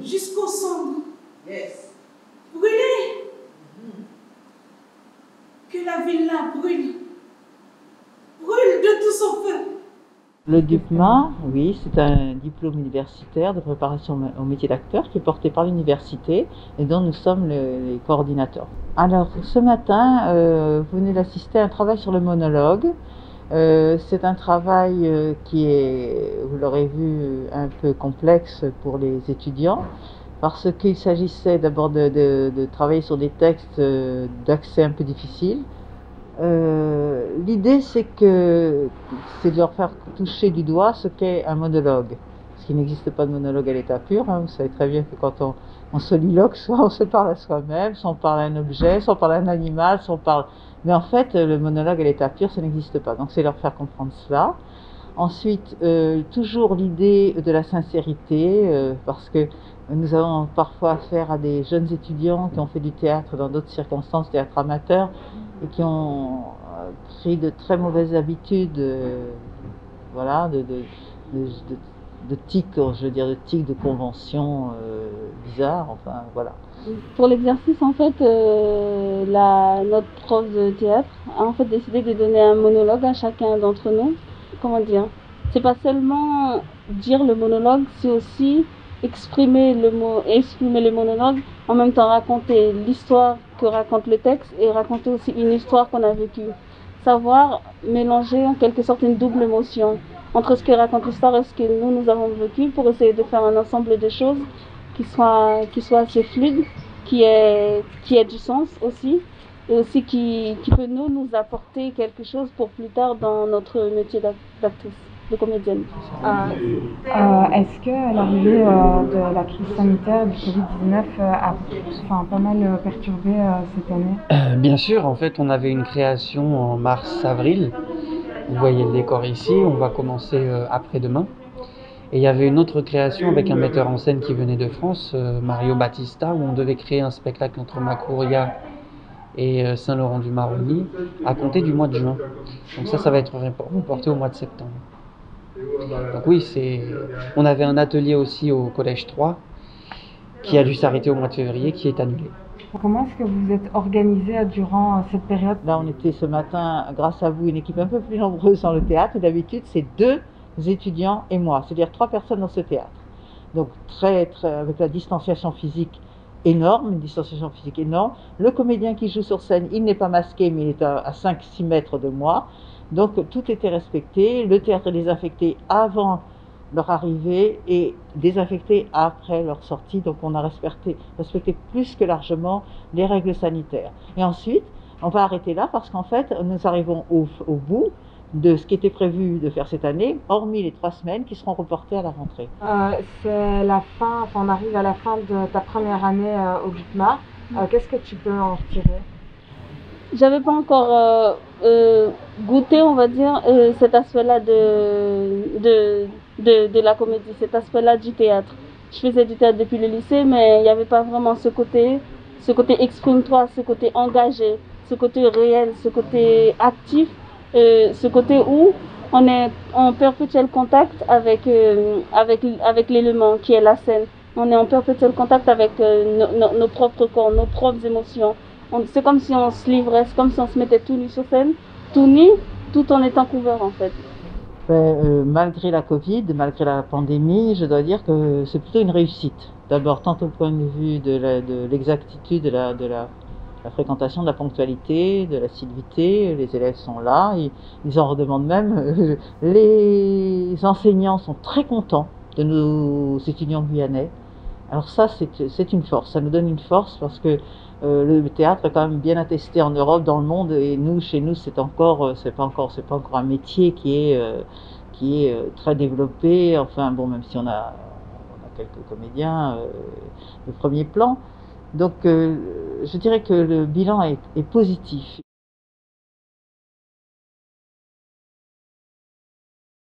jusqu'au cendres. Yes. Brûler. Que la ville-là brûle. Brûle de tout son feu. Le DUPMA, oui, c'est un diplôme universitaire de préparation au métier d'acteur qui est porté par l'université et dont nous sommes les coordinateurs. Alors, ce matin, vous venez d'assister à un travail sur le monologue. C'est un travail qui est, vous l'aurez vu, un peu complexe pour les étudiants parce qu'il s'agissait d'abord de travailler sur des textes d'accès un peu difficiles. L'idée c'est de leur faire toucher du doigt ce qu'est un monologue. Parce qu'il n'existe pas de monologue à l'état pur, hein. Vous savez très bien que quand on soliloque, soit on se parle à soi-même, soit on parle à un objet, soit on parle à un animal, soit on parle... Mais en fait, le monologue à l'état pur, ça n'existe pas. Donc c'est leur faire comprendre cela. Ensuite, toujours l'idée de la sincérité, parce que nous avons parfois affaire à des jeunes étudiants qui ont fait du théâtre dans d'autres circonstances, théâtre amateur, et qui ont pris de très mauvaises habitudes, voilà, de tics, je veux dire, de tics, de conventions bizarres, enfin voilà. Pour l'exercice, en fait, notre prof de théâtre a en fait décidé de donner un monologue à chacun d'entre nous. Comment dire? C'est pas seulement dire le monologue, c'est aussi exprimer le monologue, en même temps raconter l'histoire que raconte le texte et raconter aussi une histoire qu'on a vécue. Savoir mélanger en quelque sorte une double émotion entre ce que raconte l'histoire et ce que nous avons vécu pour essayer de faire un ensemble de choses qui soit assez fluide, qui ait du sens aussi, et aussi qui peut nous apporter quelque chose pour plus tard dans notre métier d'actrice, de comédienne. Est-ce que l'arrivée de la crise sanitaire du Covid-19 a pas mal perturbé cette année? Bien sûr, en fait, on avait une création en mars-avril. Vous voyez le décor ici, on va commencer après-demain. Et il y avait une autre création avec un metteur en scène qui venait de France, Mario Battista, où on devait créer un spectacle entre Macouria et Saint-Laurent-du-Maroni à compter du mois de juin. Donc ça va être reporté au mois de septembre. Donc oui, on avait un atelier aussi au Collège 3 qui a dû s'arrêter au mois de février, qui est annulé. Comment est-ce que vous êtes organisé durant cette période? Là, on était ce matin, grâce à vous, une équipe un peu plus nombreuse dans le théâtre. D'habitude, c'est 2 étudiants et moi, c'est-à-dire 3 personnes dans ce théâtre. Donc avec la distanciation physique énorme, une distanciation physique énorme. Le comédien qui joue sur scène, il n'est pas masqué, mais il est à 5-6 mètres de moi. Donc tout était respecté. Le théâtre est désinfecté avant leur arrivée et désinfecté après leur sortie. Donc on a respecté plus que largement les règles sanitaires. Et ensuite, on va arrêter là parce qu'en fait, nous arrivons au bout de ce qui était prévu de faire cette année, hormis les 3 semaines qui seront reportées à la rentrée. C'est la fin, on arrive à la fin de ta première année au DUPMA. Qu'est-ce que tu peux en retirer? J'avais pas encore goûté, on va dire, cet aspect-là de la comédie, cet aspect-là du théâtre. Je faisais du théâtre depuis le lycée, mais il n'y avait pas vraiment ce côté exprime-toi, ce côté engagé, ce côté réel, ce côté actif, ce côté où on est en perpétuel contact avec l'élément qui est la scène. On est en perpétuel contact avec nos propres corps, nos propres émotions. C'est comme si on se livrait, c'est comme si on se mettait tout nu sur scène, tout nu, tout en étant couvert en fait. Malgré la Covid, malgré la pandémie, je dois dire que c'est plutôt une réussite. D'abord, tant au point de vue de l'exactitude de la fréquentation, de la ponctualité, de l'assiduité, les élèves sont là, ils en redemandent même. Les enseignants sont très contents de nos étudiants guyanais. Alors ça, c'est une force, ça nous donne une force parce que le théâtre est quand même bien attesté en Europe, dans le monde, et nous, chez nous, c'est pas encore un métier qui est très développé. Enfin bon, même si on a quelques comédiens de premier plan. Donc je dirais que le bilan est positif.